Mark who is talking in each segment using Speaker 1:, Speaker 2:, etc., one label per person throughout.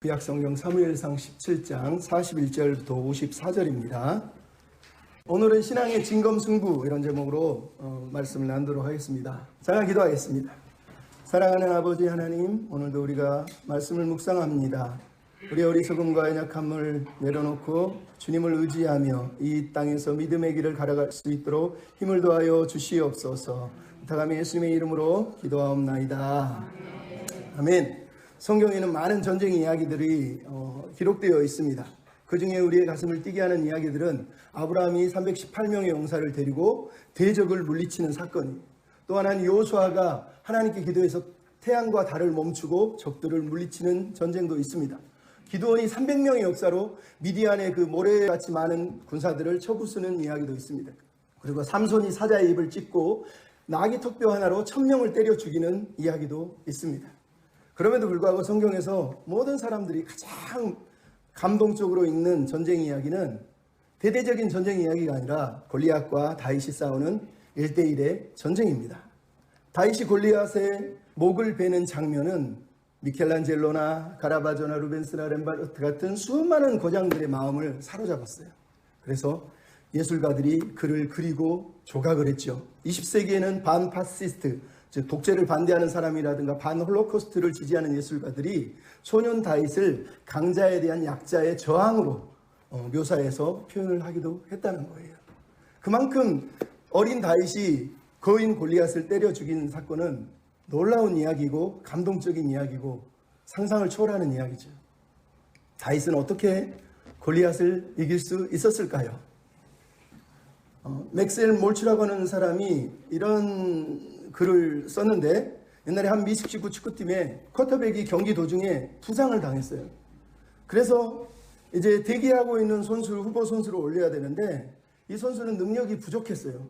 Speaker 1: 구약성경 사무엘상 17장 41절부터 54절입니다. 오늘은 신앙의 진검승부 이런 제목으로 말씀을 나누도록 하겠습니다. 잠깐 기도하겠습니다. 사랑하는 아버지 하나님, 오늘도 우리가 말씀을 묵상합니다. 우리의 어리석음과 연약함을 내려놓고 주님을 의지하며 이 땅에서 믿음의 길을 걸어갈 수 있도록 힘을 더하여 주시옵소서. 부탁하며 예수님의 이름으로 기도하옵나이다. 아멘. 성경에는 많은 전쟁 이야기들이 기록되어 있습니다. 그 중에 우리의 가슴을 뛰게 하는 이야기들은 아브라함이 318명의 용사를 데리고 대적을 물리치는 사건입니다. 또 하나는 여호수아가 하나님께 기도해서 태양과 달을 멈추고 적들을 물리치는 전쟁도 있습니다. 기드온이 300명의 역사로 미디안의 그 모래같이 많은 군사들을 쳐부수는 이야기도 있습니다. 그리고 삼손이 사자의 입을 찢고 나귀 턱뼈 하나로 1000명을 때려 죽이는 이야기도 있습니다. 그럼에도 불구하고 성경에서 모든 사람들이 가장 감동적으로 읽는 전쟁 이야기는 대대적인 전쟁 이야기가 아니라 골리앗과 다윗이 싸우는 1대1의 전쟁입니다. 다윗이 골리앗의 목을 베는 장면은 미켈란젤로나 가라바조나 루벤스나 렘바르트 같은 수많은 고장들의 마음을 사로잡았어요. 그래서 예술가들이 그를 그리고 조각을 했죠. 20세기에는 반파시스트, 즉 독재를 반대하는 사람이라든가 반홀로코스트를 지지하는 예술가들이 소년 다윗을 강자에 대한 약자의 저항으로 묘사해서 표현을 하기도 했다는 거예요. 그만큼 어린 다윗이 거인 골리앗을 때려 죽인 사건은 놀라운 이야기고 감동적인 이야기고 상상을 초월하는 이야기죠. 다윗은 어떻게 골리앗을 이길 수 있었을까요? 맥스웰 몰츠라고 하는 사람이 이런 글을 썼는데, 옛날에 한 미식축구 축구팀에 쿼터백이 경기 도중에 부상을 당했어요. 그래서 이제 대기하고 있는 선수를 후보 선수로 올려야 되는데 이 선수는 능력이 부족했어요.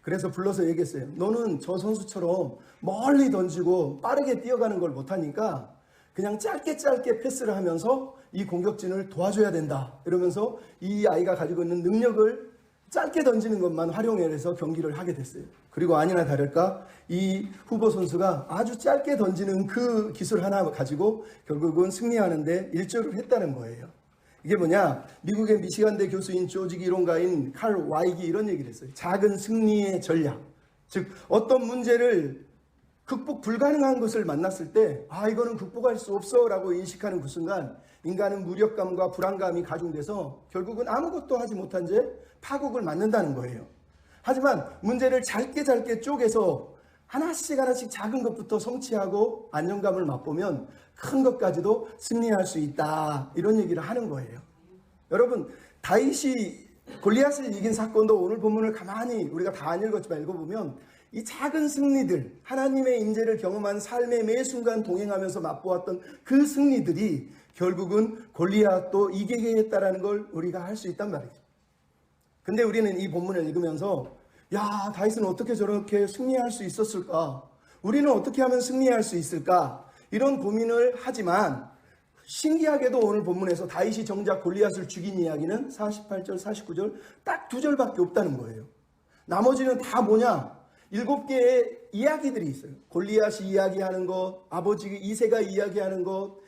Speaker 1: 그래서 불러서 얘기했어요. 너는 저 선수처럼 멀리 던지고 빠르게 뛰어가는 걸 못하니까 그냥 짧게 패스를 하면서 이 공격진을 도와줘야 된다. 이러면서 이 아이가 가지고 있는 능력을 짧게 던지는 것만 활용해서 경기를 하게 됐어요. 그리고 아니나 다를까 이 후보 선수가 아주 짧게 던지는 그 기술 하나 가지고 결국은 승리하는데 일조를 했다는 거예요. 이게 뭐냐? 미국의 미시간대 교수인 조직 이론가인 칼 와이기 이런 얘기를 했어요. 작은 승리의 전략. 즉 어떤 문제를 극복 불가능한 것을 만났을 때 이거는 극복할 수 없어 라고 인식하는 그 순간 인간은 무력감과 불안감이 가중돼서 결국은 아무것도 하지 못한 채 파국을 맞는다는 거예요. 하지만 문제를 짧게 쪼개서 하나씩 작은 것부터 성취하고 안정감을 맛보면 큰 것까지도 승리할 수 있다, 이런 얘기를 하는 거예요. 여러분, 다윗이 골리앗을 이긴 사건도 오늘 본문을 가만히 우리가 다 안 읽었지만 읽어보면 이 작은 승리들, 하나님의 임재를 경험한 삶의 매 순간 동행하면서 맛보았던 그 승리들이 결국은 골리앗도 이기게 했다라는 걸 우리가 할 수 있단 말이죠. 근데 우리는 이 본문을 읽으면서 다윗은 어떻게 저렇게 승리할 수 있었을까? 우리는 어떻게 하면 승리할 수 있을까? 이런 고민을 하지만 신기하게도 오늘 본문에서 다윗이 정작 골리앗을 죽인 이야기는 48절, 49절 딱 2절밖에 없다는 거예요. 나머지는 다 뭐냐? 7개의 이야기들이 있어요. 골리앗이 이야기하는 것, 아버지 이새가 이야기하는 것,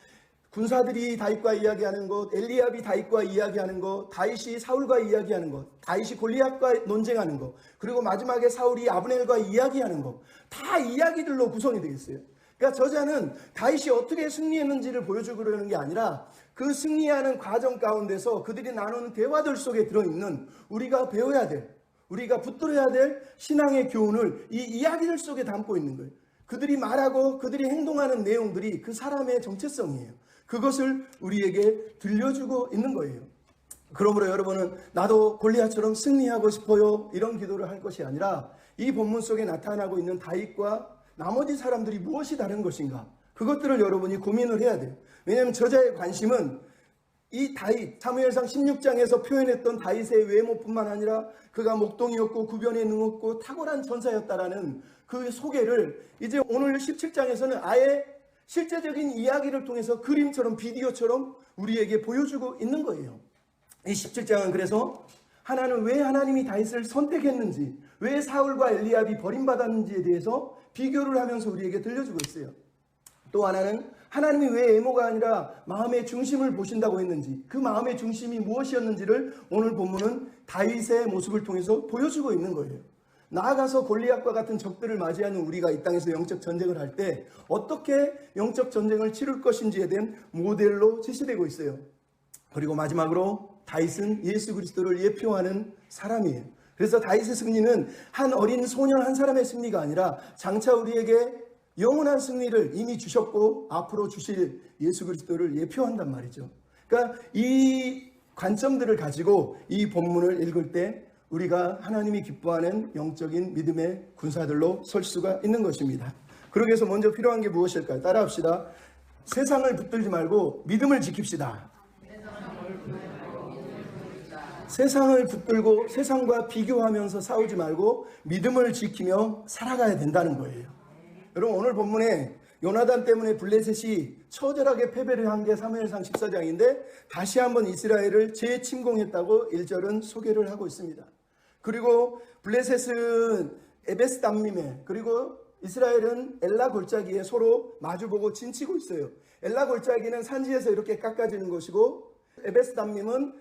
Speaker 1: 군사들이 다윗과 이야기하는 것, 엘리압이 다윗과 이야기하는 것, 다윗이 사울과 이야기하는 것, 다윗이 골리앗과 논쟁하는 것, 그리고 마지막에 사울이 아브넬과 이야기하는 것, 다 이야기들로 구성이 되어 있어요. 그러니까 저자는 다윗이 어떻게 승리했는지를 보여주려는 게 아니라 그 승리하는 과정 가운데서 그들이 나누는 대화들 속에 들어있는 우리가 배워야 될, 우리가 붙들어야 될 신앙의 교훈을 이 이야기들 속에 담고 있는 거예요. 그들이 말하고 그들이 행동하는 내용들이 그 사람의 정체성이에요. 그것을 우리에게 들려주고 있는 거예요. 그러므로 여러분은 나도 골리앗처럼 승리하고 싶어요, 이런 기도를 할 것이 아니라 이 본문 속에 나타나고 있는 다윗과 나머지 사람들이 무엇이 다른 것인가, 그것들을 여러분이 고민을 해야 돼요. 왜냐하면 저자의 관심은 이 다윗, 사무엘상 16장에서 표현했던 다윗의 외모뿐만 아니라 그가 목동이었고 구변에 능했고 탁월한 전사였다라는 그 소개를 이제 오늘 17장에서는 아예 실제적인 이야기를 통해서 그림처럼 비디오처럼 우리에게 보여주고 있는 거예요. 이 17장은 그래서 하나는 왜 하나님이 다윗을 선택했는지, 왜 사울과 엘리압이 버림받았는지에 대해서 비교를 하면서 우리에게 들려주고 있어요. 또 하나는 하나님이 왜 외모가 아니라 마음의 중심을 보신다고 했는지, 그 마음의 중심이 무엇이었는지를 오늘 본문은 다윗의 모습을 통해서 보여주고 있는 거예요. 나아가서 골리앗과 같은 적들을 맞이하는 우리가 이 땅에서 영적 전쟁을 할 때 어떻게 영적 전쟁을 치룰 것인지에 대한 모델로 제시되고 있어요. 그리고 마지막으로 다윗은 예수 그리스도를 예표하는 사람이에요. 그래서 다윗의 승리는 한 어린 소년 한 사람의 승리가 아니라 장차 우리에게 영원한 승리를 이미 주셨고 앞으로 주실 예수 그리스도를 예표한단 말이죠. 그러니까 이 관점들을 가지고 이 본문을 읽을 때 우리가 하나님이 기뻐하는 영적인 믿음의 군사들로 설 수가 있는 것입니다. 그러기 위해서 먼저 필요한 게 무엇일까요? 따라합시다. 세상을 붙들지 말고 믿음을 지킵시다. 세상을 붙들고 세상과 비교하면서 싸우지 말고 믿음을 지키며 살아가야 된다는 거예요. 여러분, 오늘 본문에 요나단 때문에 블레셋이 처절하게 패배를 한 게 사무엘상 14장인데 다시 한번 이스라엘을 재침공했다고 1절은 소개를 하고 있습니다. 그리고 블레셋은 에베스담밈에, 그리고 이스라엘은 엘라 골짜기에 서로 마주보고 진치고 있어요. 엘라 골짜기는 산지에서 이렇게 깎아지는 것이고 에베스담밈은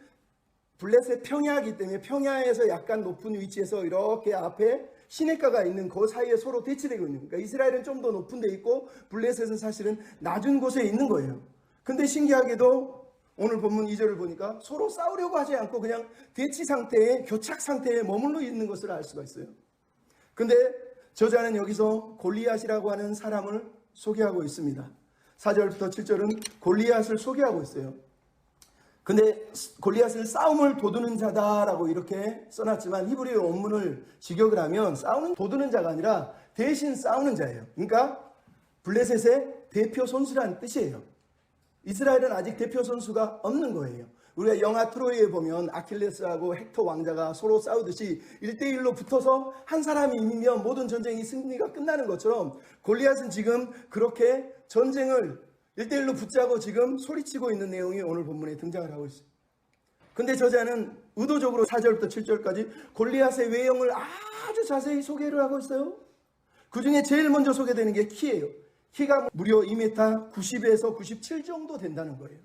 Speaker 1: 블레셋 평야이기 때문에 평야에서 약간 높은 위치에서 이렇게 앞에 시냇가가 있는 그 사이에 서로 대치되고 있는 거예요. 그러니까 이스라엘은 좀 더 높은 데 있고 블레셋은 사실은 낮은 곳에 있는 거예요. 근데 신기하게도 오늘 본문 2절을 보니까 서로 싸우려고 하지 않고 그냥 대치 상태에, 교착 상태에 머물러 있는 것을 알 수가 있어요. 근데 저자는 여기서 골리앗이라고 하는 사람을 소개하고 있습니다. 4절부터 7절은 골리앗을 소개하고 있어요. 근데 골리앗을 싸움을 도두는 자다라고 이렇게 써놨지만 히브리어 원문을 직역을 하면 싸우는 도두는 자가 아니라 대신 싸우는 자예요. 그러니까 블레셋의 대표 선수라는 뜻이에요. 이스라엘은 아직 대표 선수가 없는 거예요. 우리가 영화 트로이에 보면 아킬레스하고 헥터 왕자가 서로 싸우듯이 1대1로 붙어서 한 사람이 이기면 모든 전쟁이 승리가 끝나는 것처럼 골리앗은 지금 그렇게 전쟁을 1대1로 붙자고 지금 소리치고 있는 내용이 오늘 본문에 등장을 하고 있어요. 근데 저자는 의도적으로 4절부터 7절까지 골리앗의 외형을 아주 자세히 소개를 하고 있어요. 그 중에 제일 먼저 소개되는 게 키예요. 키가 무려 2m 90에서 97 정도 된다는 거예요.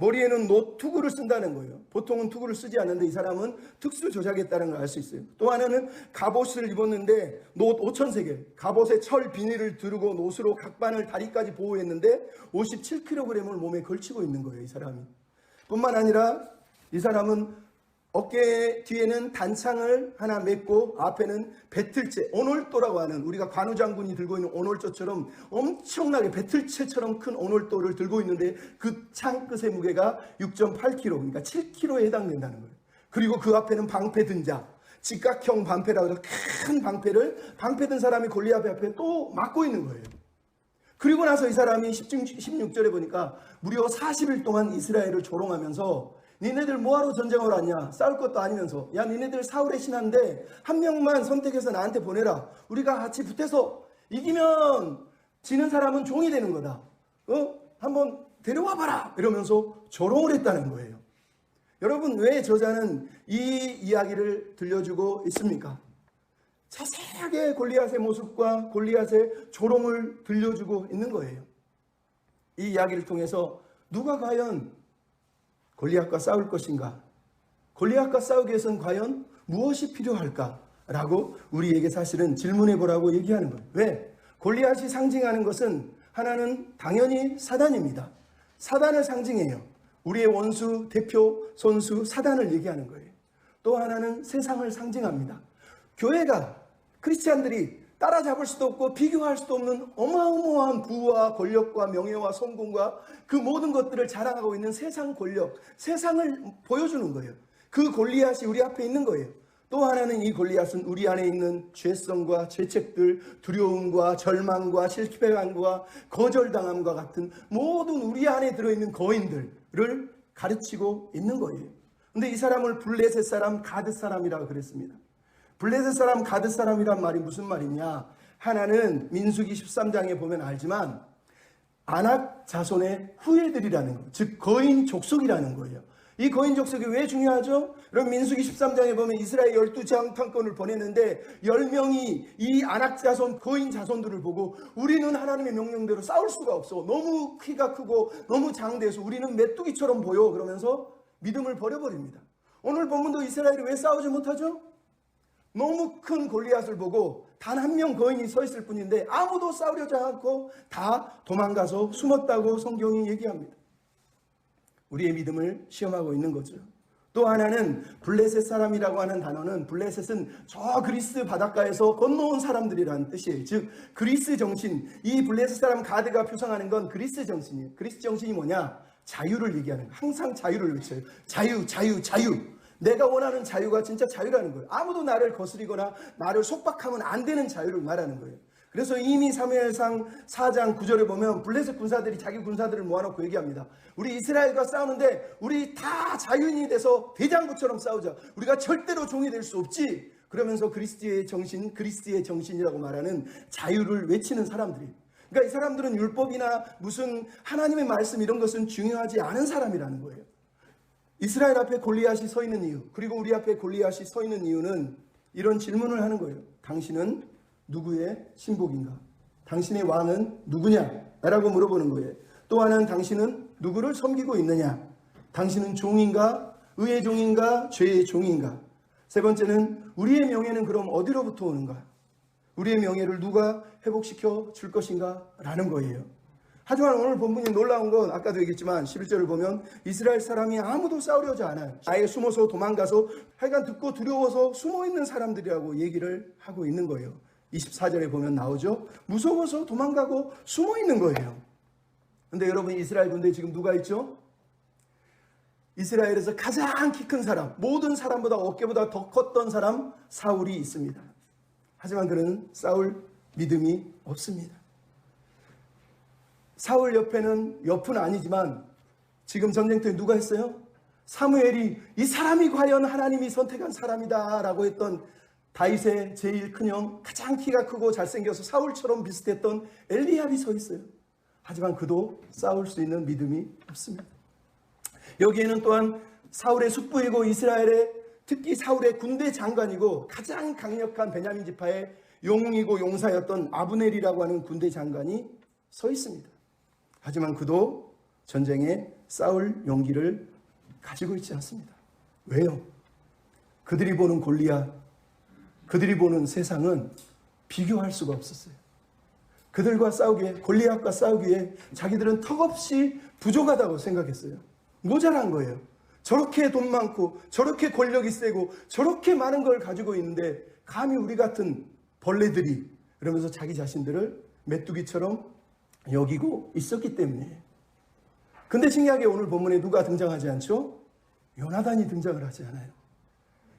Speaker 1: 머리에는 놋 투구를 쓴다는 거예요. 보통은 투구를 쓰지 않는데 이 사람은 특수 조작했다는 걸 알 수 있어요. 또 하나는 갑옷을 입었는데 놋 5,000세겔, 갑옷에 철 비닐을 두르고 놋으로 각반을 다리까지 보호했는데 57kg을 몸에 걸치고 있는 거예요, 이 사람이. 뿐만 아니라 이 사람은 어깨 뒤에는 단창을 하나 맺고 앞에는 배틀채, 오놀도라고 하는, 우리가 관우장군이 들고 있는 오놀조처럼 엄청나게 배틀채처럼 큰 오놀도를 들고 있는데 그 창 끝의 무게가 6.8kg, 그러니까 7kg에 해당된다는 거예요. 그리고 그 앞에는 방패 든 자, 직각형 방패라고 해서 큰 방패를 방패 든 사람이 골리앗 앞에 또 막고 있는 거예요. 그리고 나서 이 사람이 16절에 보니까 무려 40일 동안 이스라엘을 조롱하면서 니네들 뭐하러 전쟁을 하냐? 싸울 것도 아니면서. 야, 니네들 사울의 신하인데 한 명만 선택해서 나한테 보내라. 우리가 같이 붙어서 이기면 지는 사람은 종이 되는 거다. 한번 데려와 봐라. 이러면서 조롱을 했다는 거예요. 여러분, 왜 저자는 이 이야기를 들려주고 있습니까? 자세하게 골리앗의 모습과 골리앗의 조롱을 들려주고 있는 거예요. 이 이야기를 통해서 누가 과연 골리앗과 싸울 것인가? 골리앗과 싸우기 위해서는 과연 무엇이 필요할까? 라고 우리에게 사실은 질문해 보라고 얘기하는 거예요. 왜? 골리앗이 상징하는 것은 하나는 당연히 사단입니다. 사단을 상징해요. 우리의 원수, 대표, 선수, 사단을 얘기하는 거예요. 또 하나는 세상을 상징합니다. 교회가, 크리스찬들이 따라잡을 수도 없고 비교할 수도 없는 어마어마한 부와 권력과 명예와 성공과 그 모든 것들을 자랑하고 있는 세상 권력, 세상을 보여주는 거예요. 그 골리앗이 우리 앞에 있는 거예요. 또 하나는 이 골리앗은 우리 안에 있는 죄성과 죄책들, 두려움과 절망과 실패감과 거절당함과 같은 모든 우리 안에 들어있는 거인들을 가르치고 있는 거예요. 근데 이 사람을 블레셋 사람, 가드 사람이라고 그랬습니다. 블레셋 사람, 가드 사람이란 말이 무슨 말이냐? 하나는 민수기 13장에 보면 알지만 아낙 자손의 후예들이라는 거, 즉 거인 족속이라는 거예요. 이 거인 족속이 왜 중요하죠? 여러분 민수기 13장에 보면 이스라엘 12장판권을 보냈는데 10명이 이 아낙 자손 거인 자손들을 보고 우리는 하나님의 명령대로 싸울 수가 없어. 너무 키가 크고 너무 장대해서 우리는 메뚜기처럼 보여. 그러면서 믿음을 버려버립니다. 오늘 본문도 이스라엘이 왜 싸우지 못하죠? 너무 큰 골리앗을 보고 단 한 명 거인이 서 있을 뿐인데 아무도 싸우려지 않고 다 도망가서 숨었다고 성경이 얘기합니다. 우리의 믿음을 시험하고 있는 거죠. 또 하나는 블레셋 사람이라고 하는 단어는 블레셋은 저 그리스 바닷가에서 건너온 사람들이라는 뜻이에요. 즉 그리스 정신, 이 블레셋 사람 가드가 표상하는 건 그리스 정신이에요. 그리스 정신이 뭐냐? 자유를 얘기하는 거예요. 항상 자유를 외쳐요. 자유, 자유, 자유. 내가 원하는 자유가 진짜 자유라는 거예요. 아무도 나를 거스리거나 나를 속박하면 안 되는 자유를 말하는 거예요. 그래서 이미 사무엘상 4장 9절에 보면 블레셋 군사들이 자기 군사들을 모아놓고 얘기합니다. 우리 이스라엘과 싸우는데 우리 다 자유인이 돼서 대장부처럼 싸우자. 우리가 절대로 종이 될 수 없지. 그러면서 그리스도의 정신, 그리스도의 정신이라고 말하는 자유를 외치는 사람들이에요. 그러니까 이 사람들은 율법이나 무슨 하나님의 말씀 이런 것은 중요하지 않은 사람이라는 거예요. 이스라엘 앞에 골리앗이 서 있는 이유, 그리고 우리 앞에 골리앗이 서 있는 이유는 이런 질문을 하는 거예요. 당신은 누구의 신복인가? 당신의 왕은 누구냐? 라고 물어보는 거예요. 또 하나는 당신은 누구를 섬기고 있느냐? 당신은 종인가? 의의 종인가? 죄의 종인가? 세 번째는 우리의 명예는 그럼 어디로부터 오는가? 우리의 명예를 누가 회복시켜 줄 것인가? 라는 거예요. 하지만 오늘 본문이 놀라운 건 아까도 얘기했지만 11절을 보면 이스라엘 사람이 아무도 싸우려지 않아요. 아예 숨어서 도망가서 하여간 듣고 두려워서 숨어있는 사람들이라고 얘기를 하고 있는 거예요. 24절에 보면 나오죠. 무서워서 도망가고 숨어있는 거예요. 근데 여러분 이스라엘 군대에 지금 누가 있죠? 이스라엘에서 가장 키 큰 사람, 모든 사람보다 어깨보다 더 컸던 사람 사울이 있습니다. 하지만 그는 싸울 믿음이 없습니다. 사울 옆은 아니지만 지금 전쟁터에 누가 했어요? 사무엘이 이 사람이 과연 하나님이 선택한 사람이다 라고 했던 다윗의 제일 큰형, 가장 키가 크고 잘생겨서 사울처럼 비슷했던 엘리압이 서 있어요. 하지만 그도 싸울 수 있는 믿음이 없습니다. 여기에는 또한 사울의 숙부이고 이스라엘의 특히 사울의 군대 장관이고 가장 강력한 베냐민 지파의 영웅이고 용사였던 아브넬이라고 하는 군대 장관이 서 있습니다. 하지만 그도 전쟁에 싸울 용기를 가지고 있지 않습니다. 왜요? 그들이 보는 골리앗, 그들이 보는 세상은 비교할 수가 없었어요. 그들과 싸우기에, 골리앗과 싸우기에 자기들은 턱없이 부족하다고 생각했어요. 모자란 거예요. 저렇게 돈 많고 저렇게 권력이 세고 저렇게 많은 걸 가지고 있는데 감히 우리 같은 벌레들이, 그러면서 자기 자신들을 메뚜기처럼 여기고 있었기 때문에. 근데 신기하게 오늘 본문에 누가 등장하지 않죠? 요나단이 등장을 하지 않아요.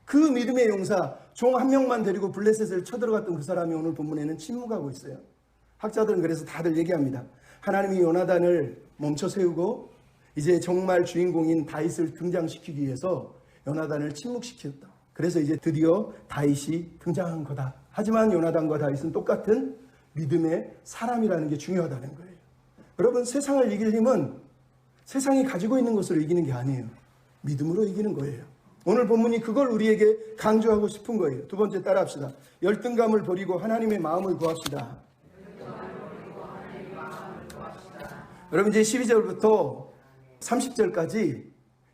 Speaker 1: 그 믿음의 용사, 종 한 명만 데리고 블레셋을 쳐들어갔던 그 사람이 오늘 본문에는 침묵하고 있어요. 학자들은 그래서 다들 얘기합니다. 하나님이 요나단을 멈춰 세우고 이제 정말 주인공인 다윗을 등장시키기 위해서 요나단을 침묵시켰다. 그래서 이제 드디어 다윗이 등장한 거다. 하지만 요나단과 다윗은 똑같은 믿음의 사람이라는 게 중요하다는 거예요. 여러분, 세상을 이길 힘은 세상이 가지고 있는 것으로 이기는 게 아니에요. 믿음으로 이기는 거예요. 오늘 본문이 그걸 우리에게 강조하고 싶은 거예요. 두 번째 따라합시다. 열등감을 버리고 하나님의 마음을 구합시다. 여러분, 이제 12절부터 30절까지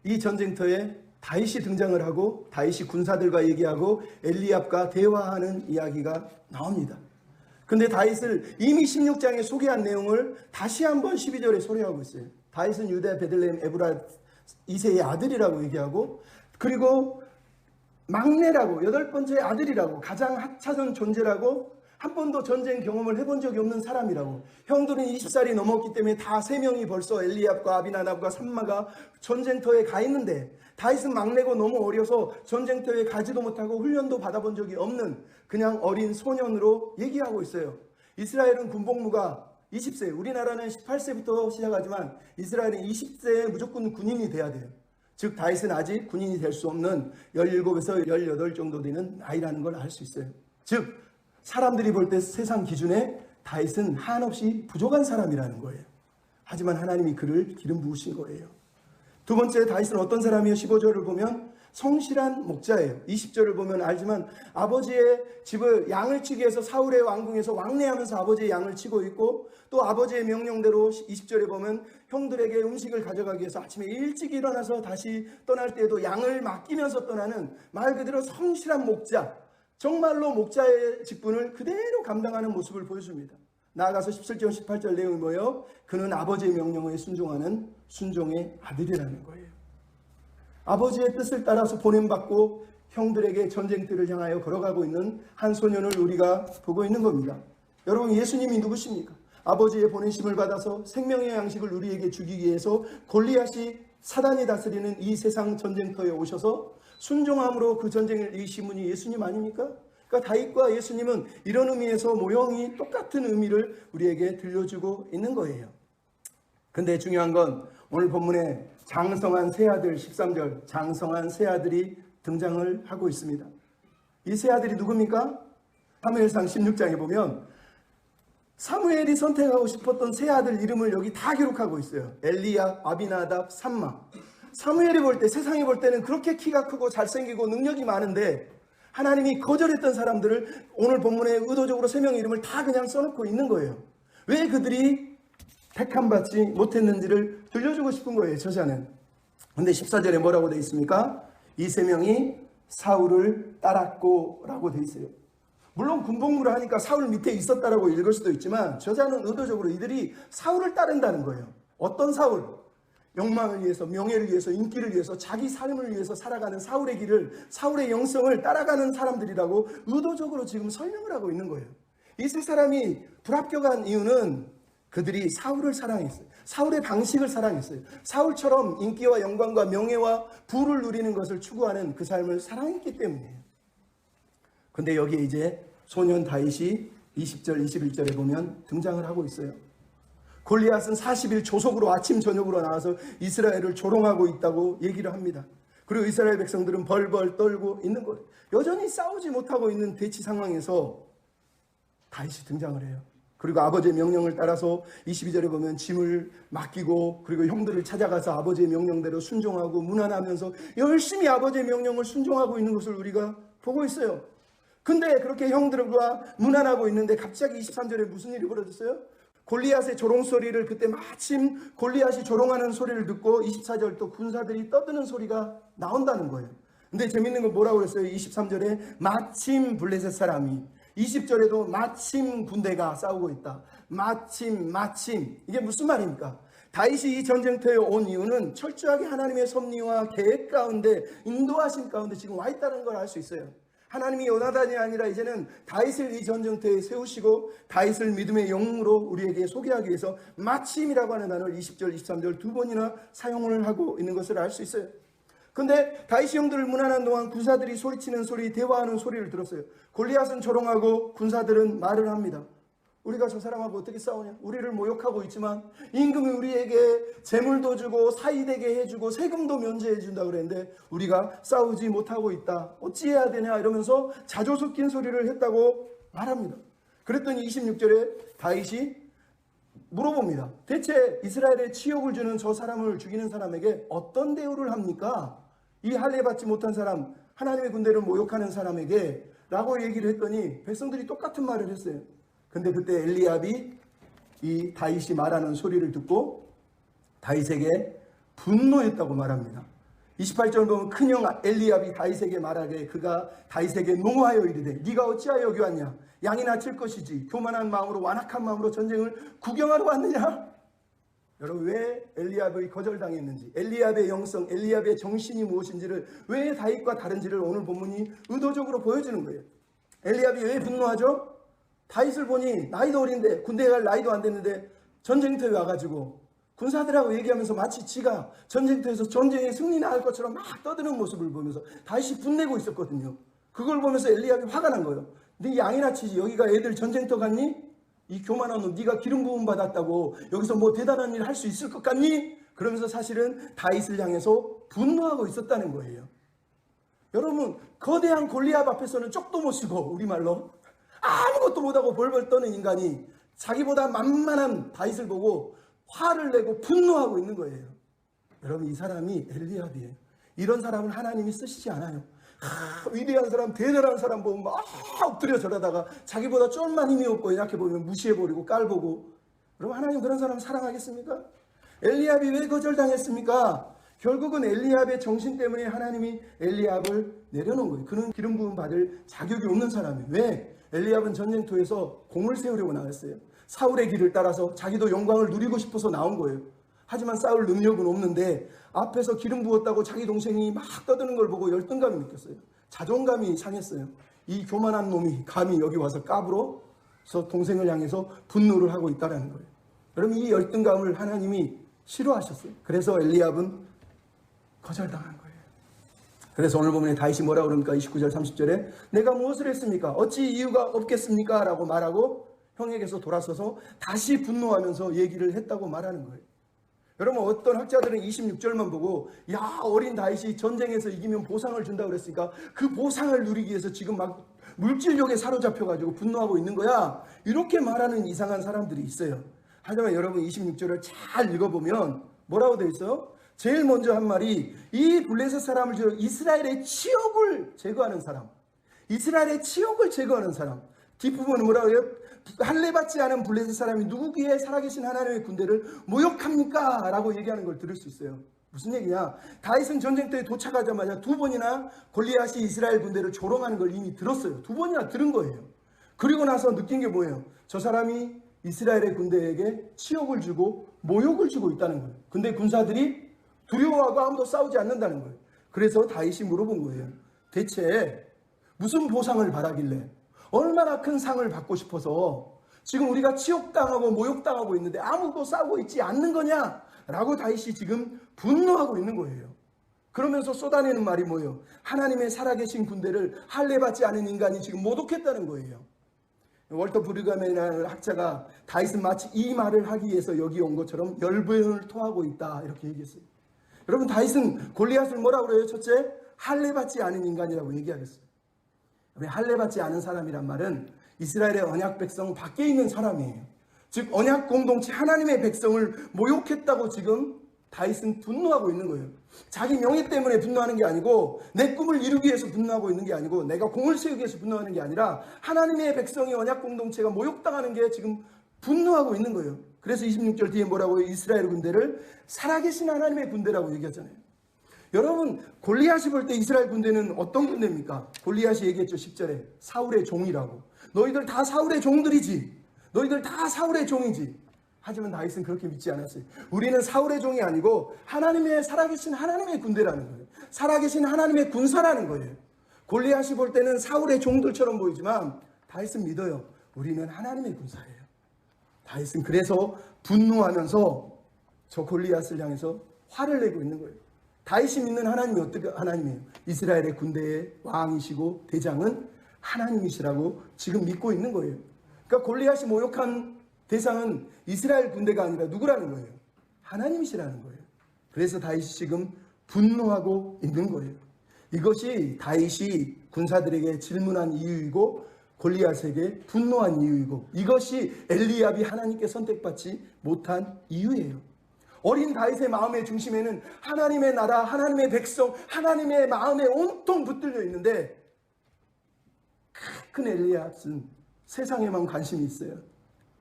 Speaker 1: 이 전쟁터에 다윗이 등장을 하고 다윗이 군사들과 얘기하고 엘리압과 대화하는 이야기가 나옵니다. 근데 다윗을 이미 16장에 소개한 내용을 다시 한번 12절에 소개하고 있어요. 다윗은 유다 베들레헴 에브라 2세의 아들이라고 얘기하고, 그리고 막내라고, 8번째 아들이라고, 가장 하찮은 존재라고, 한 번도 전쟁 경험을 해본 적이 없는 사람이라고. 형들은 20살이 넘었기 때문에 다 3명이 벌써 엘리압과 아비나답과 삼마가 전쟁터에 가 있는데 다윗은 막내고 너무 어려서 전쟁터에 가지도 못하고 훈련도 받아본 적이 없는 그냥 어린 소년으로 얘기하고 있어요. 이스라엘은 군복무가 20세, 우리나라는 18세부터 시작하지만 이스라엘은 20세에 무조건 군인이 돼야 돼요. 즉 다윗은 아직 군인이 될 수 없는 17에서 18 정도 되는 나이라는 걸 알 수 있어요. 즉 사람들이 볼 때 세상 기준에 다윗은 한없이 부족한 사람이라는 거예요. 하지만 하나님이 그를 기름 부으신 거예요. 두 번째, 다윗은 어떤 사람이에요? 15절을 보면 성실한 목자예요. 20절을 보면 알지만 아버지의 집을 양을 치기 위해서 사울의 왕궁에서 왕래하면서 아버지의 양을 치고 있고, 또 아버지의 명령대로 20절에 보면 형들에게 음식을 가져가기 위해서 아침에 일찍 일어나서 다시 떠날 때에도 양을 맡기면서 떠나는, 말 그대로 성실한 목자, 정말로 목자의 직분을 그대로 감당하는 모습을 보여줍니다. 나아가서 17절 18절 내용이 뭐예요? 그는 아버지의 명령에 순종하는 순종의 아들이라는 거예요. 아버지의 뜻을 따라서 보냄받고 형들에게 전쟁터를 향하여 걸어가고 있는 한 소년을 우리가 보고 있는 겁니다. 여러분, 예수님이 누구십니까? 아버지의 보내심을 받아서 생명의 양식을 우리에게 주기 위해서 골리앗이, 사단이 다스리는 이 세상 전쟁터에 오셔서 순종함으로 그 전쟁을 이기신 분이 예수님 아닙니까? 그러니까 다윗과 예수님은 이런 의미에서 모형이 똑같은 의미를 우리에게 들려주고 있는 거예요. 근데 중요한 건 오늘 본문에 장성한 세 아들, 13절 장성한 세 아들이 등장을 하고 있습니다. 이 세 아들이 누굽니까? 사무엘상 16장에 보면 사무엘이 선택하고 싶었던 세 아들 이름을 여기 다 기록하고 있어요. 엘리압, 아비나답, 삼마. 사무엘이 볼 때, 세상이 볼 때는 그렇게 키가 크고 잘생기고 능력이 많은데 하나님이 거절했던 사람들을 오늘 본문에 의도적으로 세 명의 이름을 다 그냥 써놓고 있는 거예요. 왜 그들이 택함받지 못했는지를 들려주고 싶은 거예요, 저자는. 근데 14절에 뭐라고 되어 있습니까? 이 세 명이 사울을 따랐고 라고 되어 있어요. 물론 군복무를 하니까 사울 밑에 있었다라고 읽을 수도 있지만 저자는 의도적으로 이들이 사울을 따른다는 거예요. 어떤 사울? 욕망을 위해서, 명예를 위해서, 인기를 위해서, 자기 삶을 위해서 살아가는 사울의 길을, 사울의 영성을 따라가는 사람들이라고 의도적으로 지금 설명을 하고 있는 거예요. 이 세 사람이 불합격한 이유는 그들이 사울을 사랑했어요. 사울의 방식을 사랑했어요. 사울처럼 인기와 영광과 명예와 부를 누리는 것을 추구하는 그 삶을 사랑했기 때문이에요. 근데 여기에 이제 소년 다윗이 20절, 21절에 보면 등장을 하고 있어요. 골리앗은 40일 조속으로 아침 저녁으로 나와서 이스라엘을 조롱하고 있다고 얘기를 합니다. 그리고 이스라엘 백성들은 벌벌 떨고 있는 거예요. 여전히 싸우지 못하고 있는 대치 상황에서 다윗이 등장을 해요. 그리고 아버지의 명령을 따라서 22절에 보면 짐을 맡기고 그리고 형들을 찾아가서 아버지의 명령대로 순종하고 문안하면서 열심히 아버지의 명령을 순종하고 있는 것을 우리가 보고 있어요. 근데 그렇게 형들과 문안하고 있는데 갑자기 23절에 무슨 일이 벌어졌어요? 골리앗의 조롱 소리를, 그때 마침 골리앗이 조롱하는 소리를 듣고 24절 또 군사들이 떠드는 소리가 나온다는 거예요. 근데 재밌는 건 뭐라고 그랬어요? 23절에 마침 블레셋 사람이, 20절에도 마침 군대가 싸우고 있다. 마침. 이게 무슨 말입니까? 다윗이 이 전쟁터에 온 이유는 철저하게 하나님의 섭리와 계획 가운데, 인도하심 가운데 지금 와 있다는 걸 알 수 있어요. 하나님이 요나단이 아니라 이제는 다윗을 이 전쟁터에 세우시고 다윗을 믿음의 영웅으로 우리에게 소개하기 위해서 마침이라고 하는 단어를 20절, 23절 두 번이나 사용을 하고 있는 것을 알 수 있어요. 근데 다윗이 형들을 문안한 동안 군사들이 소리치는 소리, 대화하는 소리를 들었어요. 골리앗은 조롱하고 군사들은 말을 합니다. 우리가 저 사람하고 어떻게 싸우냐? 우리를 모욕하고 있지만 임금이 우리에게 재물도 주고 사이되게 해주고 세금도 면제해 준다 그랬는데 우리가 싸우지 못하고 있다. 어찌해야 되냐? 이러면서 자조 섞인 소리를 했다고 말합니다. 그랬더니 26절에 다윗이 물어봅니다. 대체 이스라엘에 치욕을 주는 저 사람을 죽이는 사람에게 어떤 대우를 합니까? 이 할례 받지 못한 사람, 하나님의 군대를 모욕하는 사람에게 라고 얘기를 했더니 백성들이 똑같은 말을 했어요. 근데 그때 엘리압이 이 다윗이 말하는 소리를 듣고 다윗에게 분노했다고 말합니다. 28절 보면 큰형 엘리압이 다윗에게 말하되 그가 다윗에게 농하여 이르되 네가 어찌하여 여기 왔냐? 양이나 칠 것이지 교만한 마음으로 완악한 마음으로 전쟁을 구경하러 왔느냐? 여러분, 왜 엘리압이 거절당했는지, 엘리압의 영성, 엘리압의 정신이 무엇인지를, 왜 다윗과 다른지를 오늘 본문이 의도적으로 보여주는 거예요. 엘리압이 왜 분노하죠? 다윗을 보니 나이도 어린데, 군대에 갈 나이도 안 됐는데 전쟁터에 와가지고 군사들하고 얘기하면서 마치 지가 전쟁터에서 전쟁에 승리할 것처럼 막 떠드는 모습을 보면서 다윗이 분내고 있었거든요. 그걸 보면서 엘리압이 화가 난 거예요. 네 양이나 치지, 여기가 애들 전쟁터 갔니? 이 교만한 놈, 네가 기름 부음 받았다고 여기서 뭐 대단한 일 할 수 있을 것 같니? 그러면서 사실은 다윗을 향해서 분노하고 있었다는 거예요. 여러분, 거대한 골리앗 앞에서는 쪽도 못 쓰고, 우리말로 아무것도 못하고 벌벌 떠는 인간이 자기보다 만만한 다윗을 보고 화를 내고 분노하고 있는 거예요. 여러분, 이 사람이 엘리압이에요. 이런 사람을 하나님이 쓰시지 않아요. 위대한 사람, 대단한 사람 보면 막 엎드려 절하다가 자기보다 좀만 힘이 없고 약해 보이면 무시해버리고 깔보고. 그럼 하나님 그런 사람 사랑하겠습니까? 엘리압이 왜 거절당했습니까? 결국은 엘리압의 정신 때문에 하나님이 엘리압을 내려놓은 거예요. 그는 기름 부음 받을 자격이 없는 사람이에요. 왜? 엘리압은 전쟁터에서 공을 세우려고 나왔어요. 사울의 길을 따라서 자기도 영광을 누리고 싶어서 나온 거예요. 하지만 싸울 능력은 없는데 앞에서 기름 부었다고 자기 동생이 막 떠드는 걸 보고 열등감이 느꼈어요. 자존감이 상했어요. 이 교만한 놈이 감히 여기 와서 까불어서 동생을 향해서 분노를 하고 있다는 거예요. 여러분, 이 열등감을 하나님이 싫어하셨어요. 그래서 엘리압은 거절당한 거예요. 그래서 오늘 보면 다윗이 뭐라 그럽니까? 29절 30절에 내가 무엇을 했습니까? 어찌 이유가 없겠습니까? 라고 말하고 형에게서 돌아서서 다시 분노하면서 얘기를 했다고 말하는 거예요. 여러분, 어떤 학자들은 26절만 보고 야, 어린 다윗이 전쟁에서 이기면 보상을 준다고 그랬으니까 그 보상을 누리기 위해서 지금 막 물질욕에 사로잡혀가지고 분노하고 있는 거야, 이렇게 말하는 이상한 사람들이 있어요. 하지만 여러분, 26절을 잘 읽어보면 뭐라고 되어 있어요? 제일 먼저 한 말이 이 블레셋 사람을 저 이스라엘의 치욕을 제거하는 사람, 이스라엘의 치욕을 제거하는 사람. 뒷부분은 뭐라고 해요? 할례받지 않은 블레셋 사람이 누구기에 살아계신 하나님의 군대를 모욕합니까? 라고 얘기하는 걸 들을 수 있어요. 무슨 얘기냐? 다윗은 전쟁터에 도착하자마자 2번이나 골리앗이 이스라엘 군대를 조롱하는 걸 이미 들었어요. 2번이나 들은 거예요. 그리고 나서 느낀 게 뭐예요? 저 사람이 이스라엘의 군대에게 치욕을 주고 모욕을 주고 있다는 거예요. 근데 군사들이 두려워하고 아무도 싸우지 않는다는 거예요. 그래서 다윗이 물어본 거예요. 대체 무슨 보상을 바라길래, 얼마나 큰 상을 받고 싶어서 지금 우리가 치욕당하고 모욕당하고 있는데 아무도 싸우고 있지 않는 거냐? 라고 다윗이 지금 분노하고 있는 거예요. 그러면서 쏟아내는 말이 뭐예요? 하나님의 살아계신 군대를 할례받지 않은 인간이 지금 모독했다는 거예요. 월터 브리감이라는 학자가 다윗은 마치 이 말을 하기 위해서 여기 온 것처럼 열변을 토하고 있다, 이렇게 얘기했어요. 여러분, 다윗은 골리앗을 뭐라고 그래요? 첫째, 할례받지 않은 인간이라고 얘기하겠어요. 할례받지 않은 사람이란 말은 이스라엘의 언약 백성 밖에 있는 사람이에요. 즉 언약 공동체 하나님의 백성을 모욕했다고 지금 다윗은 분노하고 있는 거예요. 자기 명예 때문에 분노하는 게 아니고, 내 꿈을 이루기 위해서 분노하고 있는 게 아니고, 내가 공을 세우기 위해서 분노하는 게 아니라 하나님의 백성이 언약 공동체가 모욕당하는 게 지금 분노하고 있는 거예요. 그래서 26절 뒤에 뭐라고 해요? 이스라엘 군대를 살아계신 하나님의 군대라고 얘기하잖아요. 여러분, 골리앗이 볼 때 이스라엘 군대는 어떤 군대입니까? 골리앗이 얘기했죠. 10절에 사울의 종이라고. 너희들 다 사울의 종들이지. 너희들 다 사울의 종이지. 하지만 다윗은 그렇게 믿지 않았어요. 우리는 사울의 종이 아니고 하나님의 살아계신 하나님의 군대라는 거예요. 살아계신 하나님의 군사라는 거예요. 골리앗이 볼 때는 사울의 종들처럼 보이지만 다윗은 믿어요. 우리는 하나님의 군사예요. 다윗은 그래서 분노하면서 저 골리앗을 향해서 화를 내고 있는 거예요. 다윗이 믿는 하나님이 어떤 하나님이에요? 이스라엘의 군대의 왕이시고 대장은 하나님이시라고 지금 믿고 있는 거예요. 그러니까 골리앗이 모욕한 대상은 이스라엘 군대가 아니라 누구라는 거예요? 하나님이시라는 거예요. 그래서 다윗이 지금 분노하고 있는 거예요. 이것이 다윗이 군사들에게 질문한 이유이고 골리앗에게 분노한 이유이고, 이것이 엘리압이 하나님께 선택받지 못한 이유예요. 어린 다윗의 마음의 중심에는 하나님의 나라, 하나님의 백성, 하나님의 마음에 온통 붙들려 있는데, 큰 엘리압은 세상에만 관심이 있어요.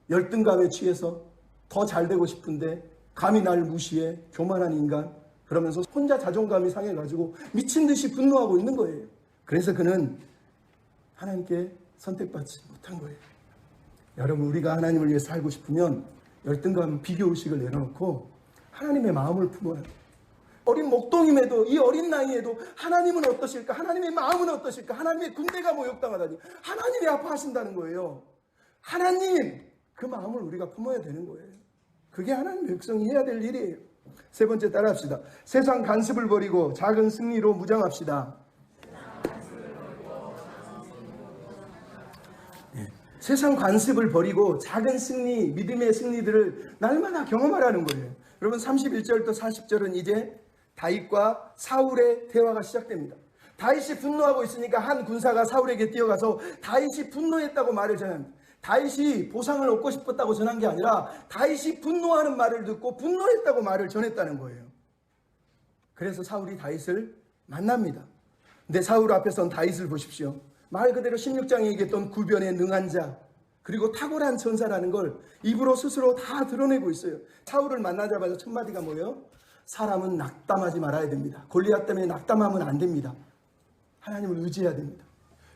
Speaker 1: 열등감에 취해서 더 잘되고 싶은데 감히 날 무시해, 교만한 인간, 그러면서 혼자 자존감이 상해가지고 미친 듯이 분노하고 있는 거예요. 그래서 그는 하나님께 선택받지 못한 거예요. 여러분, 우리가 하나님을 위해 살고 싶으면 열등감, 비교의식을 내려놓고 하나님의 마음을 품어야 돼요. 어린 목동임에도, 이 어린 나이에도 하나님은 어떠실까? 하나님의 마음은 어떠실까? 하나님의 군대가 모욕당하다니 하나님이 아파하신다는 거예요. 하나님, 그 마음을 우리가 품어야 되는 거예요. 그게 하나님의 백성이 해야 될 일이에요. 세 번째, 따라합시다. 세상 간습을 버리고 작은 승리로 무장합시다. 세상 관습을 버리고 작은 승리, 믿음의 승리들을 날마다 경험하라는 거예요. 여러분, 31절부터 40절은 이제 다윗과 사울의 대화가 시작됩니다. 다윗이 분노하고 있으니까 한 군사가 사울에게 뛰어가서 다윗이 분노했다고 말을 전합니다. 다윗이 보상을 얻고 싶었다고 전한 게 아니라 다윗이 분노하는 말을 듣고 분노했다고 말을 전했다는 거예요. 그래서 사울이 다윗을 만납니다. 근데 사울 앞에 선 다윗을 보십시오. 말 그대로 16장에 얘기했던 구변에 능한 자, 그리고 탁월한 천사라는 걸 입으로 스스로 다 드러내고 있어요. 사울을 만나자마자 첫 마디가 뭐예요? 사람은 낙담하지 말아야 됩니다. 골리앗 때문에 낙담하면 안 됩니다. 하나님을 의지해야 됩니다.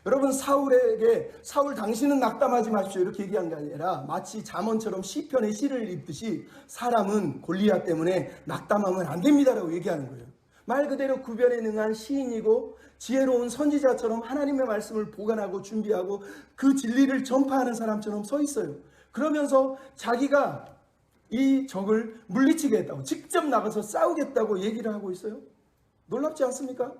Speaker 1: 여러분, 사울에게 사울 당신은 낙담하지 마십시오 이렇게 얘기한 게 아니라 마치 잠언처럼 시편의 시를 읽듯이 사람은 골리앗 때문에 낙담하면 안 됩니다라고 얘기하는 거예요. 말 그대로 구변에 능한 시인이고 지혜로운 선지자처럼 하나님의 말씀을 보관하고 준비하고 그 진리를 전파하는 사람처럼 서 있어요. 그러면서 자기가 이 적을 물리치겠다고, 직접 나가서 싸우겠다고 얘기를 하고 있어요. 놀랍지 않습니까?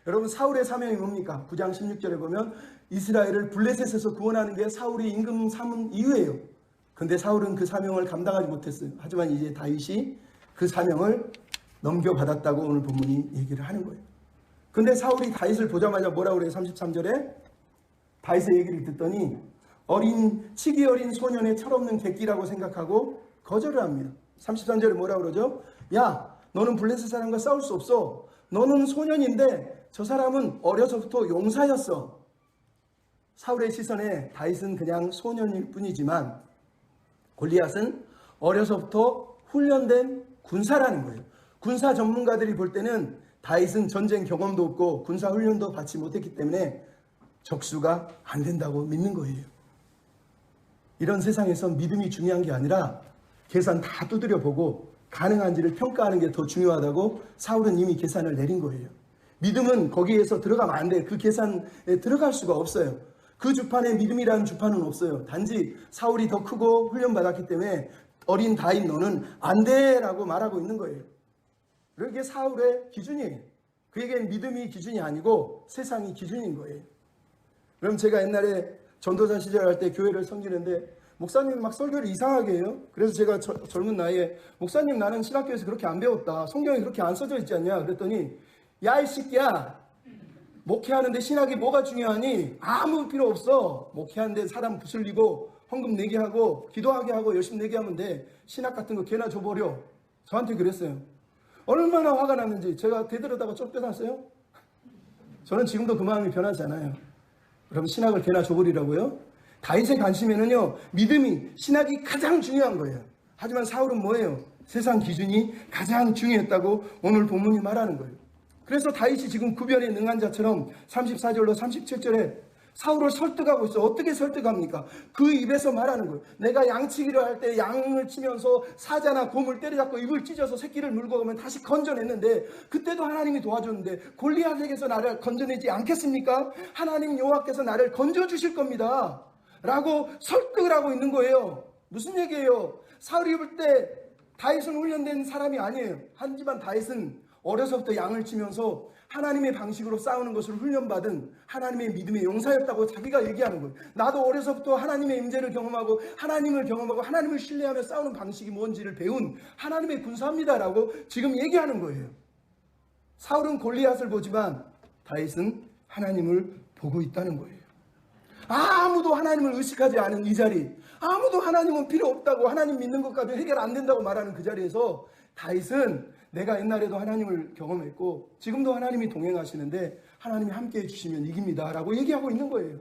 Speaker 1: 여러분, 사울의 사명이 뭡니까? 9장 16절에 보면 이스라엘을 블레셋에서 구원하는 게 사울이 임금 삼은 이유예요. 근데 사울은 그 사명을 감당하지 못했어요. 하지만 이제 다윗이 그 사명을 넘겨받았다고 오늘 본문이 얘기를 하는 거예요. 근데 사울이 다윗을 보자마자 뭐라고 그래요? 33절에 다윗의 얘기를 듣더니 치기 어린 소년의 철없는 객기라고 생각하고 거절을 합니다. 33절에 뭐라고 그러죠? 야, 너는 블레셋 사람과 싸울 수 없어. 너는 소년인데 저 사람은 어려서부터 용사였어. 사울의 시선에 다윗은 그냥 소년일 뿐이지만 골리앗은 어려서부터 훈련된 군사라는 거예요. 군사 전문가들이 볼 때는 다윗은 전쟁 경험도 없고 군사 훈련도 받지 못했기 때문에 적수가 안 된다고 믿는 거예요. 이런 세상에서 믿음이 중요한 게 아니라 계산 다 두드려 보고 가능한지를 평가하는 게 더 중요하다고 사울은 이미 계산을 내린 거예요. 믿음은 거기에서 들어가면 안 돼. 그 계산에 들어갈 수가 없어요. 그 주판에 믿음이라는 주판은 없어요. 단지 사울이 더 크고 훈련받았기 때문에 어린 다윗 너는 안 돼 라고 말하고 있는 거예요. 그게 사울의 기준이에요. 그에겐 믿음이 기준이 아니고 세상이 기준인 거예요. 그럼 제가 옛날에 전도사 시절 할 때 교회를 섬기는데 목사님 막 설교를 이상하게 해요. 그래서 제가 젊은 나이에 목사님 나는 신학교에서 그렇게 안 배웠다. 성경에 그렇게 안 써져 있지 않냐. 그랬더니 야 이 새끼야, 목회하는데 신학이 뭐가 중요하니? 아무 필요 없어. 목회하는데 사람 부슬리고 헌금 내게 하고 기도하게 하고 열심히 내게 하면 돼. 신학 같은 거 개나 줘버려. 저한테 그랬어요. 얼마나 화가 났는지 제가 되들어다가 쫓겨났어요. 저는 지금도 그 마음이 변하지 않아요. 그럼 신학을 개나 줘버리라고요? 다윗의 관심에는요, 믿음이, 신학이 가장 중요한 거예요. 하지만 사울은 뭐예요? 세상 기준이 가장 중요했다고 오늘 본문이 말하는 거예요. 그래서 다윗이 지금 구변에 능한 자처럼 34절로 37절에 사울을 설득하고 있어. 어떻게 설득합니까? 그 입에서 말하는 거예요. 내가 양치기를 할 때 양을 치면서 사자나 곰을 때려잡고 입을 찢어서 새끼를 물고 가면 다시 건져냈는데 그때도 하나님이 도와줬는데 골리앗에게서 나를 건져내지 않겠습니까? 하나님 여호와께서 나를 건져주실 겁니다. 라고 설득을 하고 있는 거예요. 무슨 얘기예요? 사울이 볼 때 다윗은 훈련된 사람이 아니에요. 하지만 다윗은 어려서부터 양을 치면서 하나님의 방식으로 싸우는 것을 훈련받은 하나님의 믿음의 용사였다고 자기가 얘기하는 거예요. 나도 어려서부터 하나님의 임재를 경험하고 하나님을 경험하고 하나님을 신뢰하며 싸우는 방식이 뭔지를 배운 하나님의 군사입니다라고 지금 얘기하는 거예요. 사울은 골리앗을 보지만 다윗은 하나님을 보고 있다는 거예요. 아무도 하나님을 의식하지 않은 이 자리, 아무도 하나님은 필요 없다고 하나님 믿는 것까지 해결 안 된다고 말하는 그 자리에서 다윗은 내가 옛날에도 하나님을 경험했고 지금도 하나님이 동행하시는데 하나님이 함께 해주시면 이깁니다 라고 얘기하고 있는 거예요.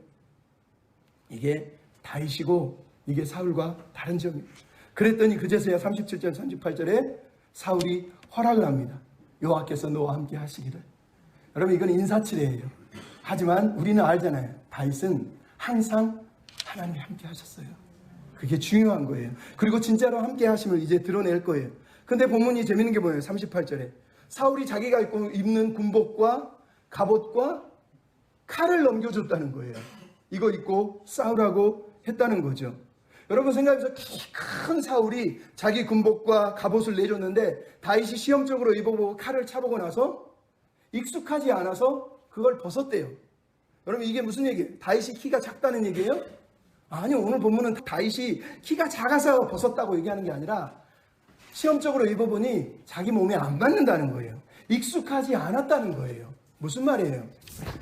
Speaker 1: 이게 다윗이고 이게 사울과 다른 점이에요. 그랬더니 그제서야 37절 38절에 사울이 허락을 합니다. 여호와께서 너와 함께 하시기를. 여러분, 이건 인사치레예요. 하지만 우리는 알잖아요. 다윗은 항상 하나님이 함께 하셨어요. 그게 중요한 거예요. 그리고 진짜로 함께 하심을 이제 드러낼 거예요. 근데 본문이 재밌는 게 뭐예요? 38절에 사울이 자기가 입는 군복과 갑옷과 칼을 넘겨줬다는 거예요. 이거 입고 싸우라고 했다는 거죠. 여러분, 생각해서 키 큰 사울이 자기 군복과 갑옷을 내줬는데 다윗이 시험적으로 입어보고 칼을 차보고 나서 익숙하지 않아서 그걸 벗었대요. 여러분, 이게 무슨 얘기예요? 다윗이 키가 작다는 얘기예요? 아니요. 오늘 본문은 다윗이 키가 작아서 벗었다고 얘기하는 게 아니라 시험적으로 입어보니 자기 몸에 안 맞는다는 거예요. 익숙하지 않았다는 거예요. 무슨 말이에요?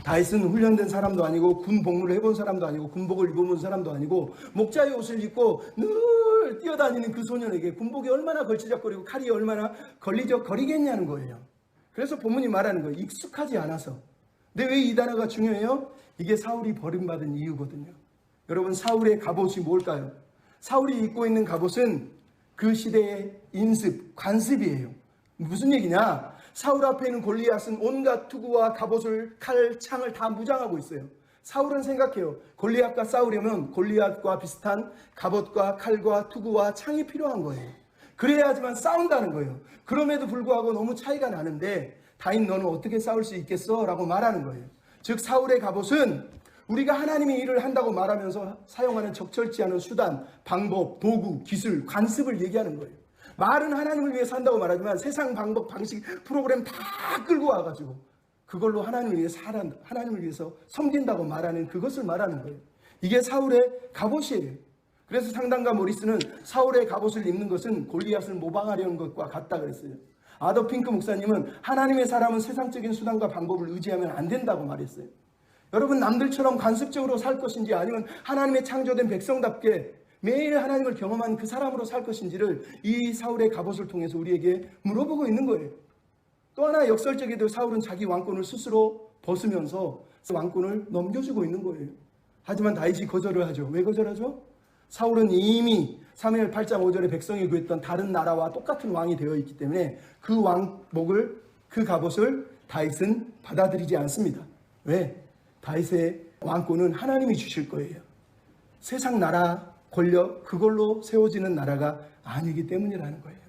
Speaker 1: 다윗은 훈련된 사람도 아니고 군 복무를 해본 사람도 아니고 군복을 입어본 사람도 아니고 목자의 옷을 입고 늘 뛰어다니는 그 소년에게 군복이 얼마나 걸치적거리고 칼이 얼마나 걸리적거리겠냐는 거예요. 그래서 본문이 말하는 거예요. 익숙하지 않아서. 근데 왜 이 단어가 중요해요? 이게 사울이 버림받은 이유거든요. 여러분, 사울의 갑옷이 뭘까요? 사울이 입고 있는 갑옷은 그 시대의 인습, 관습이에요. 무슨 얘기냐? 사울 앞에 있는 골리앗은 온갖 투구와 갑옷을, 칼, 창을 다 무장하고 있어요. 사울은 생각해요. 골리앗과 싸우려면 골리앗과 비슷한 갑옷과 칼과 투구와 창이 필요한 거예요. 그래야지만 싸운다는 거예요. 그럼에도 불구하고 너무 차이가 나는데 다윗 너는 어떻게 싸울 수 있겠어? 라고 말하는 거예요. 즉 사울의 갑옷은 우리가 하나님의 일을 한다고 말하면서 사용하는 적절치 않은 수단, 방법, 도구, 기술, 관습을 얘기하는 거예요. 말은 하나님을 위해서 한다고 말하지만 세상 방법, 방식, 프로그램 다 끌고 와가지고 그걸로 하나님을 위해서 하나님을 위해서 섬긴다고 말하는 그것을 말하는 거예요. 이게 사울의 갑옷이에요. 그래서 상담가 모리스는 사울의 갑옷을 입는 것은 골리앗을 모방하려는 것과 같다 그랬어요. 아더 핑크 목사님은 하나님의 사람은 세상적인 수단과 방법을 의지하면 안 된다고 말했어요. 여러분, 남들처럼 관습적으로 살 것인지 아니면 하나님의 창조된 백성답게 매일 하나님을 경험한 그 사람으로 살 것인지를 이 사울의 갑옷을 통해서 우리에게 물어보고 있는 거예요. 또 하나 역설적에도 사울은 자기 왕권을 스스로 벗으면서 왕권을 넘겨주고 있는 거예요. 하지만 다윗이 거절을 하죠. 왜 거절하죠? 사울은 이미 사무엘 8장 5절에 백성이 구했던 다른 나라와 똑같은 왕이 되어 있기 때문에 그 왕복을, 그 갑옷을 다윗은 받아들이지 않습니다. 왜? 다윗의 왕권은 하나님이 주실 거예요. 세상 나라, 권력, 그걸로 세워지는 나라가 아니기 때문이라는 거예요.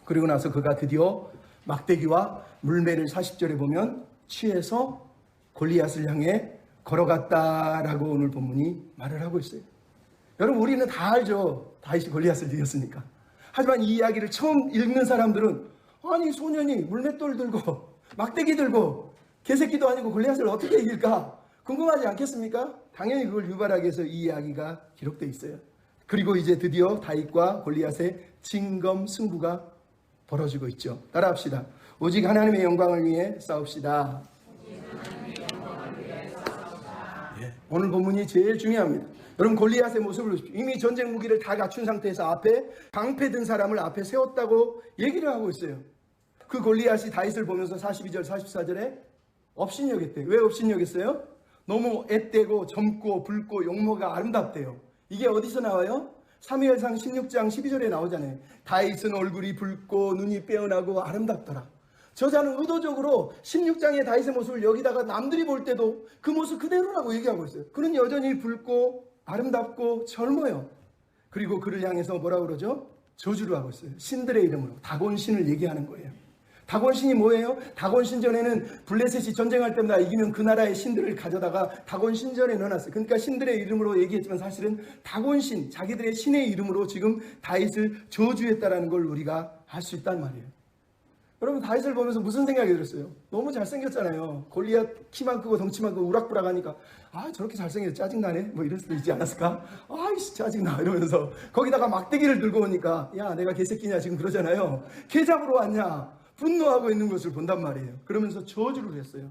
Speaker 1: 그리고 나서 그가 드디어 막대기와 물매를 40절에 보면 취해서 골리앗을 향해 걸어갔다라고 오늘 본문이 말을 하고 있어요. 여러분, 우리는 다 알죠. 다윗이 골리앗을 이겼으니까. 하지만 이 이야기를 처음 읽는 사람들은 아니 소년이 물맷돌 들고 막대기 들고 개새끼도 아니고 골리앗을 어떻게 이길까? 궁금하지 않겠습니까? 당연히 그걸 유발하기 위해서 이 이야기가 기록되어 있어요. 그리고 이제 드디어 다윗과 골리앗의 진검 승부가 벌어지고 있죠. 따라합시다. 오직 하나님의 영광을 위해 싸웁시다. 예, 오늘 본문이 제일 중요합니다. 여러분, 골리앗의 모습을 보십시오. 이미 전쟁 무기를 다 갖춘 상태에서 앞에 방패 든 사람을 앞에 세웠다고 얘기를 하고 있어요. 그 골리앗이 다윗을 보면서 42절 44절에 업신여겼대요. 왜 업신여겼어요? 너무 앳되고 젊고 붉고 용모가 아름답대요. 이게 어디서 나와요? 사무엘상 16장 12절에 나오잖아요. 다윗은 얼굴이 붉고 눈이 빼어나고 아름답더라. 저자는 의도적으로 16장의 다윗의 모습을 여기다가 남들이 볼 때도 그 모습 그대로라고 얘기하고 있어요. 그는 여전히 붉고 아름답고 젊어요. 그리고 그를 향해서 뭐라고 그러죠? 저주를 하고 있어요. 신들의 이름으로 다곤신을 얘기하는 거예요. 다곤신이 뭐예요? 다곤신전에는 블레셋이 전쟁할 때마다 이기면 그 나라의 신들을 가져다가 다곤신전에 넣어놨어요. 그러니까 신들의 이름으로 얘기했지만 사실은 다곤신, 자기들의 신의 이름으로 지금 다윗을 저주했다라는 걸 우리가 알 수 있단 말이에요. 여러분, 다윗을 보면서 무슨 생각이 들었어요? 너무 잘생겼잖아요. 골리앗 키만 크고 덩치만 크고 우락부락하니까 아, 저렇게 잘생겨서 짜증나네? 뭐 이럴 수도 있지 않았을까? 아이씨, 짜증나 이러면서 거기다가 막대기를 들고 오니까 야, 내가 개새끼냐 지금 그러잖아요. 개 잡으러 왔냐? 분노하고 있는 것을 본단 말이에요. 그러면서 저주를 했어요.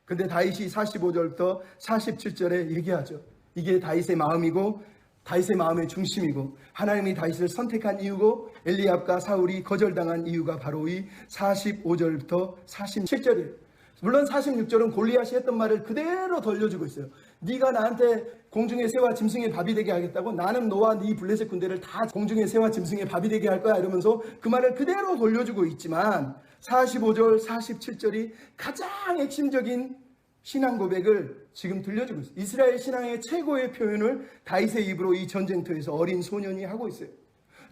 Speaker 1: 근데 다윗이 45절부터 47절에 얘기하죠. 이게 다윗의 마음이고 다윗의 마음의 중심이고 하나님이 다윗을 선택한 이유고 엘리압과 사울이 거절당한 이유가 바로 이 45절부터 47절이에요. 물론 46절은 골리앗이 했던 말을 그대로 돌려주고 있어요. 네가 나한테 공중의 새와 짐승의 밥이 되게 하겠다고? 나는 너와 네 블레셋 군대를 다 공중의 새와 짐승의 밥이 되게 할 거야 이러면서 그 말을 그대로 돌려주고 있지만 45절, 47절이 가장 핵심적인 신앙 고백을 지금 들려주고 있어요. 이스라엘 신앙의 최고의 표현을 다윗의 입으로 이 전쟁터에서 어린 소년이 하고 있어요.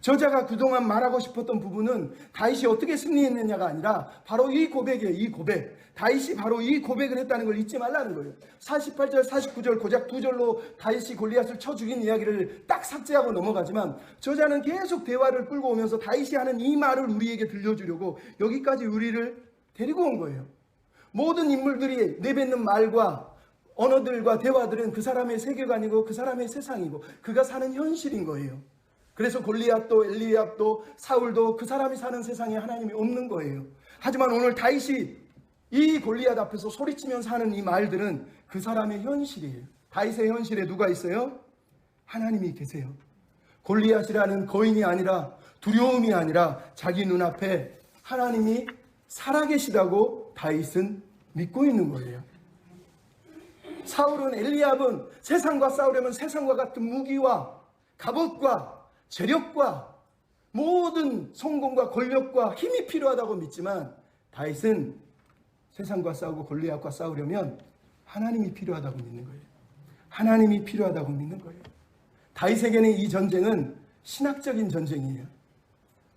Speaker 1: 저자가 그동안 말하고 싶었던 부분은 다윗이 어떻게 승리했느냐가 아니라 바로 이 고백이에요. 이 고백. 다윗이 바로 이 고백을 했다는 걸 잊지 말라는 거예요. 48절, 49절 고작 두 절로 다윗이 골리앗을 쳐 죽인 이야기를 딱 삭제하고 넘어가지만 저자는 계속 대화를 끌고 오면서 다윗이 하는 이 말을 우리에게 들려주려고 여기까지 우리를 데리고 온 거예요. 모든 인물들이 내뱉는 말과 언어들과 대화들은 그 사람의 세계관이고 그 사람의 세상이고 그가 사는 현실인 거예요. 그래서 골리앗도 엘리압도 사울도 그 사람이 사는 세상에 하나님이 없는 거예요. 하지만 오늘 다윗이 이 골리앗 앞에서 소리치면서 하는 이 말들은 그 사람의 현실이에요. 다윗의 현실에 누가 있어요? 하나님이 계세요. 골리앗이라는 거인이 아니라 두려움이 아니라 자기 눈앞에 하나님이 살아계시다고 다윗은 믿고 있는 거예요. 사울은, 엘리압은 세상과 싸우려면 세상과 같은 무기와 갑옷과 재력과 모든 성공과 권력과 힘이 필요하다고 믿지만, 다윗은 세상과 싸우고 골리앗과 싸우려면 하나님이 필요하다고 믿는 거예요. 하나님이 필요하다고 믿는 거예요. 다윗에게는 이 전쟁은 신학적인 전쟁이에요.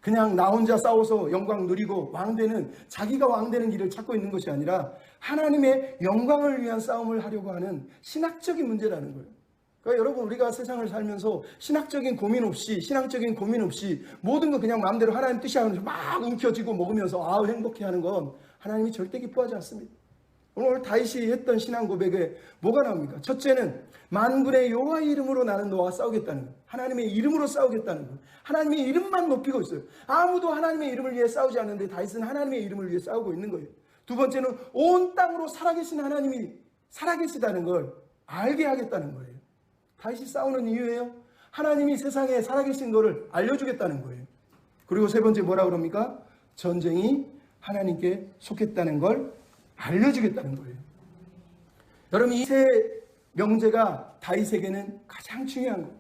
Speaker 1: 그냥 나 혼자 싸워서 영광 누리고 왕되는, 자기가 왕되는 길을 찾고 있는 것이 아니라 하나님의 영광을 위한 싸움을 하려고 하는 신학적인 문제라는 거예요. 그러니까 여러분, 우리가 세상을 살면서 신학적인 고민 없이 모든 거 그냥 마음대로 하나님 뜻이 하면서 막 움켜쥐고 먹으면서 아우 행복해 하는 건 하나님이 절대 기뻐하지 않습니다. 오늘 다윗이 했던 신앙 고백에 뭐가 나옵니까? 첫째는 만군의 여호와의 이름으로 나는 너와 싸우겠다는 거예요. 하나님의 이름으로 싸우겠다는 거예요. 하나님의 이름만 높이고 있어요. 아무도 하나님의 이름을 위해 싸우지 않는데 다윗은 하나님의 이름을 위해 싸우고 있는 거예요. 두 번째는 온 땅으로 살아계신 하나님이 살아계시다는 걸 알게 하겠다는 거예요. 다윗이 싸우는 이유예요. 하나님이 세상에 살아계신 것을 알려주겠다는 거예요. 그리고 세 번째 뭐라 그럽니까? 전쟁이 하나님께 속했다는 걸 알려주겠다는 거예요. 여러분, 이 세 명제가 다윗에게는 가장 중요한 거예요.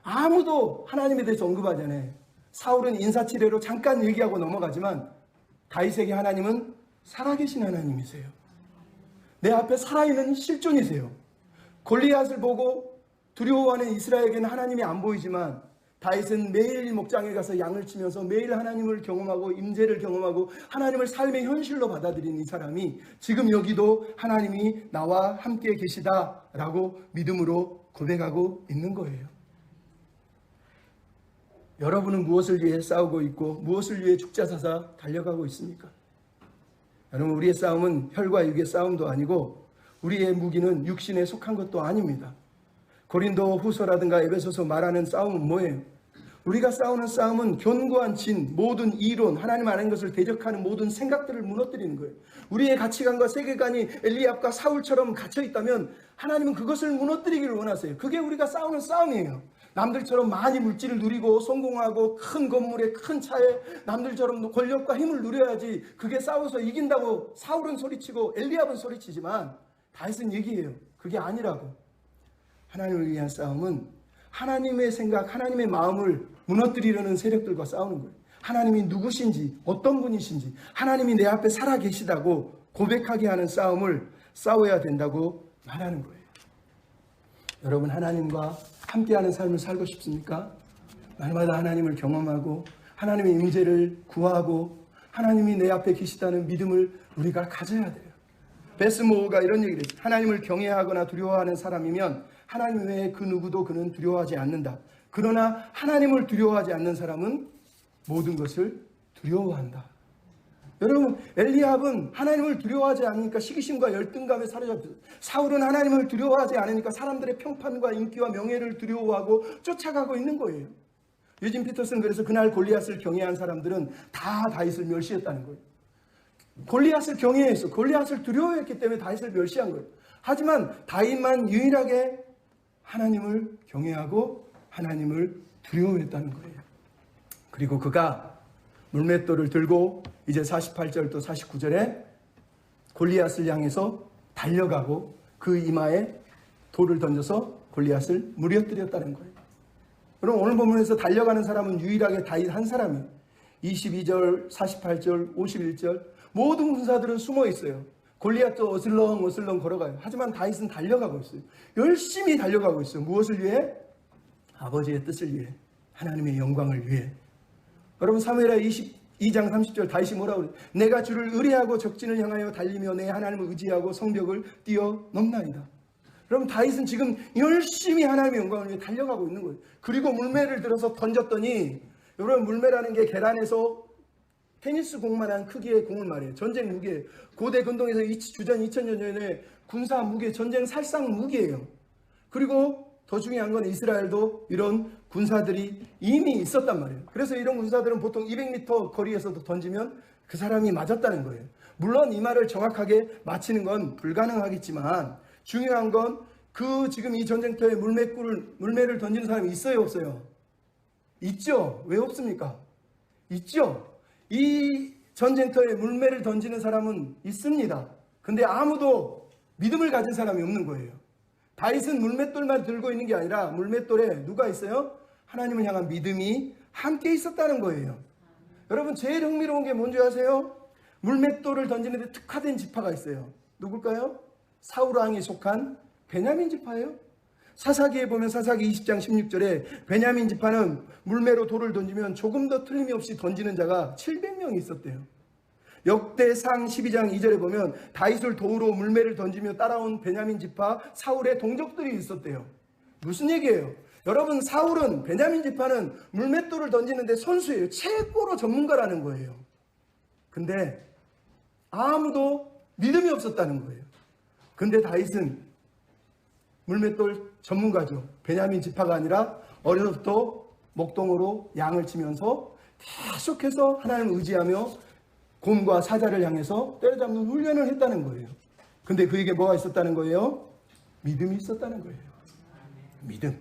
Speaker 1: 아무도 하나님에 대해서 언급하지 않아요. 사울은 인사치레로 잠깐 얘기하고 넘어가지만 다윗에게 하나님은 살아계신 하나님이세요. 내 앞에 살아있는 실존이세요. 골리앗을 보고 두려워하는 이스라엘에게는 하나님이 안 보이지만 다윗은 매일 목장에 가서 양을 치면서 매일 하나님을 경험하고 임재를 경험하고 하나님을 삶의 현실로 받아들인 이 사람이 지금 여기도 하나님이 나와 함께 계시다라고 믿음으로 고백하고 있는 거예요. 여러분은 무엇을 위해 싸우고 있고 무엇을 위해 죽자사자 달려가고 있습니까? 여러분, 우리의 싸움은 혈과 육의 싸움도 아니고 우리의 무기는 육신에 속한 것도 아닙니다. 고린도 후서라든가 에베소서 말하는 싸움은 뭐예요? 우리가 싸우는 싸움은 견고한 진, 모든 이론, 하나님 아는 것을 대적하는 모든 생각들을 무너뜨리는 거예요. 우리의 가치관과 세계관이 엘리압과 사울처럼 갇혀 있다면 하나님은 그것을 무너뜨리기를 원하세요. 그게 우리가 싸우는 싸움이에요. 남들처럼 많이 물질을 누리고 성공하고 큰 건물에 큰 차에 남들처럼 권력과 힘을 누려야지 그게 싸워서 이긴다고 사울은 소리치고 엘리압은 소리치지만 다윗은 얘기해요. 그게 아니라고. 하나님을 위한 싸움은 하나님의 생각, 하나님의 마음을 무너뜨리려는 세력들과 싸우는 거예요. 하나님이 누구신지, 어떤 분이신지, 하나님이 내 앞에 살아계시다고 고백하게 하는 싸움을 싸워야 된다고 말하는 거예요. 여러분, 하나님과 함께하는 삶을 살고 싶습니까? 날마다 하나님을 경험하고 하나님의 임재를 구하고 하나님이 내 앞에 계시다는 믿음을 우리가 가져야 돼요. 베스 모어가 이런 얘기를 했어요. 하나님을 경외하거나 두려워하는 사람이면 하나님 외에 그 누구도 그는 두려워하지 않는다. 그러나 하나님을 두려워하지 않는 사람은 모든 것을 두려워한다. 여러분, 엘리압은 하나님을 두려워하지 않으니까 시기심과 열등감에 사로잡혔어요. 사울은 하나님을 두려워하지 않으니까 사람들의 평판과 인기와 명예를 두려워하고 쫓아가고 있는 거예요. 유진 피터슨 그래서 그날 골리앗을 경외한 사람들은 다 다윗을 멸시했다는 거예요. 골리앗을 경외했어. 골리앗을 두려워했기 때문에 다윗을 멸시한 거예요. 하지만 다윗만 유일하게 하나님을 경외하고 하나님을 두려워했다는 거예요. 그리고 그가 물맷돌을 들고 이제 48절 또 49절에 골리앗을 향해서 달려가고 그 이마에 돌을 던져서 골리앗을 무너뜨렸다는 거예요. 그럼 오늘 본문에서 달려가는 사람은 유일하게 다윗 한 사람이에요. 22절, 48절, 51절 모든 군사들은 숨어 있어요. 골리앗도 어슬렁어슬렁 걸어가요. 하지만 다윗은 달려가고 있어요. 열심히 달려가고 있어요. 무엇을 위해? 아버지의 뜻을 위해, 하나님의 영광을 위해. 여러분, 사무엘하 22장 30절 다윗이 뭐라고 그래요? 내가 주를 의뢰하고 적진을 향하여 달리며 내 하나님을 의지하고 성벽을 뛰어넘나이다. 여러분, 다윗은 지금 열심히 하나님의 영광을 위해 달려가고 있는 거예요. 그리고 물매를 들어서 던졌더니, 여러분, 물매라는 게 계란에서 테니스 공만한 크기의 공을 말해요. 전쟁 무기예요. 고대 근동에서 주전 2000년 전에 군사 무기, 전쟁 살상 무기예요. 그리고 더 중요한 건 이스라엘도 이런 군사들이 이미 있었단 말이에요. 그래서 이런 군사들은 보통 200m 거리에서도 던지면 그 사람이 맞았다는 거예요. 물론 이 말을 정확하게 맞히는 건 불가능하겠지만 중요한 건 그 지금 이 전쟁터에 물매를 던지는 사람이 있어요, 없어요? 있죠. 왜 없습니까? 있죠. 이 전쟁터에 물매를 던지는 사람은 있습니다. 근데 아무도 믿음을 가진 사람이 없는 거예요. 다윗은 물맷돌만 들고 있는 게 아니라 물맷돌에 누가 있어요? 하나님을 향한 믿음이 함께 있었다는 거예요. 여러분, 제일 흥미로운 게 뭔지 아세요? 물맷돌을 던지는데 특화된 지파가 있어요. 누굴까요? 사울 왕이 속한 베냐민 지파예요. 사사기에 보면 사사기 20장 16절에 베냐민 지파는 물매로 돌을 던지면 조금 더 틀림이 없이 던지는 자가 700명이 있었대요. 역대상 12장 2절에 보면 다윗을 도우러 물매를 던지며 따라온 베냐민 지파 사울의 동족들이 있었대요. 무슨 얘기예요? 여러분, 사울은 베냐민 지파는 물맷돌을 던지는데 선수예요. 최고로 전문가라는 거예요. 근데 아무도 믿음이 없었다는 거예요. 근데 다윗은 물맷돌 전문가죠. 베냐민 지파가 아니라 어려서부터 목동으로 양을 치면서 계속해서 하나님을 의지하며 곰과 사자를 향해서 때려잡는 훈련을 했다는 거예요. 근데 그에게 뭐가 있었다는 거예요? 믿음이 있었다는 거예요. 믿음.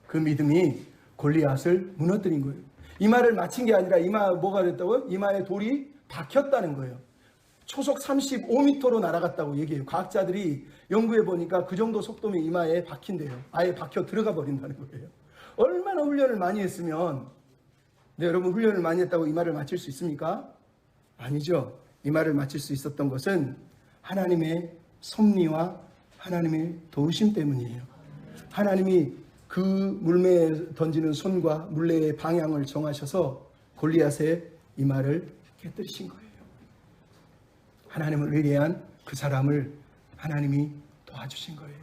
Speaker 1: 그 믿음이 골리앗을 무너뜨린 거예요. 이마를 맞힌 게 아니라 뭐가 됐다고요? 이마에 돌이 박혔다는 거예요. 초속 35m로 날아갔다고 얘기해요. 과학자들이 연구해 보니까 그 정도 속도면 이마에 박힌대요. 아예 박혀 들어가 버린다는 거예요. 얼마나 훈련을 많이 했으면, 네, 여러분, 훈련을 많이 했다고 이마를 맞힐 수 있습니까? 아니죠. 이마를 맞힐 수 있었던 것은 하나님의 섭리와 하나님의 도우심 때문이에요. 하나님이 그 물매에 던지는 손과 물매의 방향을 정하셔서 골리앗의 이마를 깨뜨리신 거예요. 하나님을 의뢰한 그 사람을 하나님이 도와주신 거예요.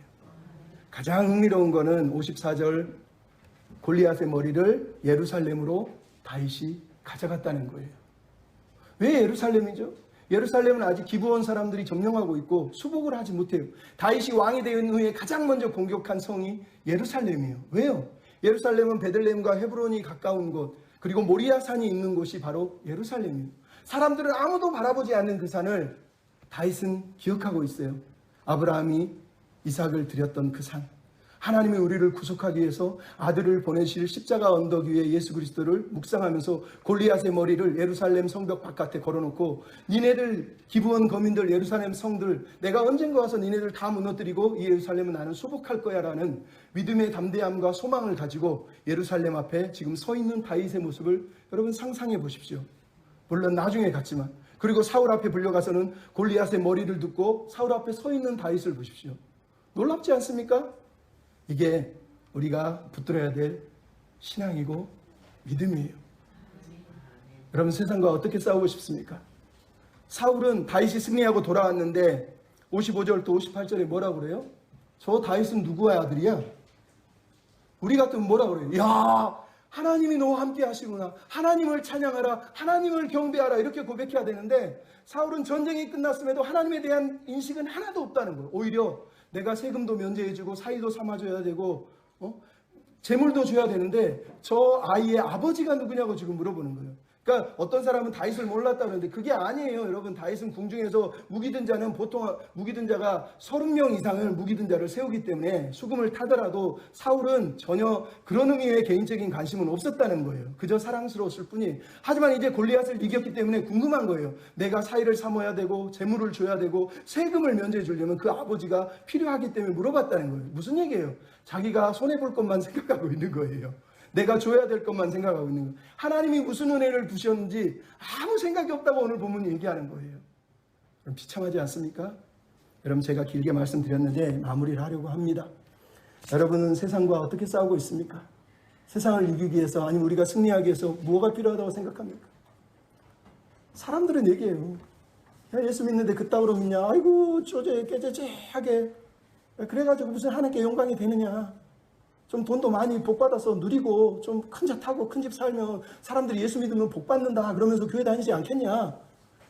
Speaker 1: 가장 흥미로운 거는 54절, 골리앗의 머리를 예루살렘으로 다윗이 가져갔다는 거예요. 왜 예루살렘이죠? 예루살렘은 아직 기브온 사람들이 점령하고 있고 수복을 하지 못해요. 다윗이 왕이 된 후에 가장 먼저 공격한 성이 예루살렘이에요. 왜요? 예루살렘은 베들레헴과 헤브론이 가까운 곳, 그리고 모리아산이 있는 곳이 바로 예루살렘이에요. 사람들은 아무도 바라보지 않는 그 산을 다윗은 기억하고 있어요. 아브라함이 이삭을 드렸던 그 산. 하나님이 우리를 구속하기 위해서 아들을 보내실 십자가 언덕 위에 예수 그리스도를 묵상하면서 골리앗의 머리를 예루살렘 성벽 바깥에 걸어놓고, 니네들 기브온 거민들, 예루살렘 성들, 내가 언젠가 와서 니네들 다 무너뜨리고 이 예루살렘은 나는 수복할 거야 라는 믿음의 담대함과 소망을 가지고 예루살렘 앞에 지금 서 있는 다윗의 모습을 여러분 상상해 보십시오. 물론 나중에 갔지만. 그리고 사울 앞에 불려가서는 골리앗의 머리를 듣고 사울 앞에 서 있는 다윗을 보십시오. 놀랍지 않습니까? 이게 우리가 붙들어야 될 신앙이고 믿음이에요. 여러분, 세상과 어떻게 싸우고 싶습니까? 사울은 다윗이 승리하고 돌아왔는데 55절 또 58절에 뭐라고 그래요? 저 다윗은 누구의 아들이야? 우리 같으면 뭐라고 그래요? 야, 하나님이 너와 함께 하시구나. 하나님을 찬양하라. 하나님을 경배하라. 이렇게 고백해야 되는데 사울은 전쟁이 끝났음에도 하나님에 대한 인식은 하나도 없다는 거예요. 오히려 내가 세금도 면제해주고 사위도 삼아줘야 되고 재물도 줘야 되는데 저 아이의 아버지가 누구냐고 지금 물어보는 거예요. 그러니까 어떤 사람은 다윗을 몰랐다 그러는데 그게 아니에요. 여러분, 다윗은 궁중에서 무기든 자는 보통 무기든 자가 30명 이상을 무기든 자를 세우기 때문에 수금을 타더라도 사울은 전혀 그런 의미의 개인적인 관심은 없었다는 거예요. 그저 사랑스러웠을 뿐이에요. 하지만 이제 골리앗을 이겼기 때문에 궁금한 거예요. 내가 사위를 삼아야 되고 재물을 줘야 되고 세금을 면제해 주려면 그 아버지가 필요하기 때문에 물어봤다는 거예요. 무슨 얘기예요? 자기가 손해볼 것만 생각하고 있는 거예요. 내가 줘야 될 것만 생각하고 있는 거예요. 하나님이 무슨 은혜를 부셨는지 아무 생각이 없다고 오늘 본문이 얘기하는 거예요. 그럼 비참하지 않습니까? 여러분, 제가 길게 말씀드렸는데 마무리를 하려고 합니다. 여러분은 세상과 어떻게 싸우고 있습니까? 세상을 이기기 위해서, 아니면 우리가 승리하기 위해서 뭐가 필요하다고 생각합니까? 사람들은 얘기해요. 야, 예수 믿는데 그따위로 믿냐? 아이고, 깨재재하게. 그래가지고 무슨 하나님께 영광이 되느냐? 좀 돈도 많이 복받아서 누리고 좀 큰 차 타고 큰 집 살면 사람들이 예수 믿으면 복받는다 그러면서 교회 다니지 않겠냐?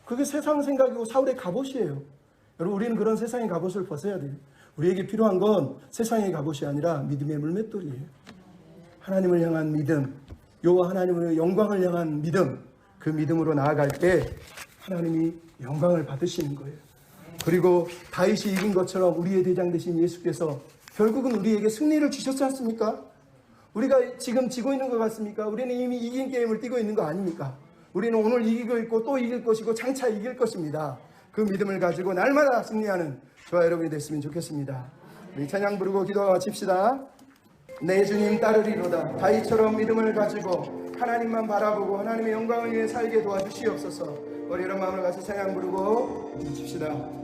Speaker 1: 그게 세상 생각이고 사울의 갑옷이에요. 여러분, 우리는 그런 세상의 갑옷을 벗어야 돼요. 우리에게 필요한 건 세상의 갑옷이 아니라 믿음의 물맷돌이에요. 하나님을 향한 믿음, 여호와 하나님의 영광을 향한 믿음, 그 믿음으로 나아갈 때 하나님이 영광을 받으시는 거예요. 그리고 다윗이 이긴 것처럼 우리의 대장 되신 예수께서 결국은 우리에게 승리를 주셨지 않습니까? 우리가 지금 지고 있는 것 같습니까? 우리는 이미 이긴 게임을 뛰고 있는 거 아닙니까? 우리는 오늘 이기고 있고 또 이길 것이고 장차 이길 것입니다. 그 믿음을 가지고 날마다 승리하는 저와 여러분이 됐으면 좋겠습니다. 우리 찬양 부르고 기도하고 마칩시다. 내 주님 따르리로다. 다윗처럼 믿음을 가지고 하나님만 바라보고 하나님의 영광을 위해 살게 도와주시옵소서. 우리 여러분 마음을 같이 찬양 부르고 마칩시다.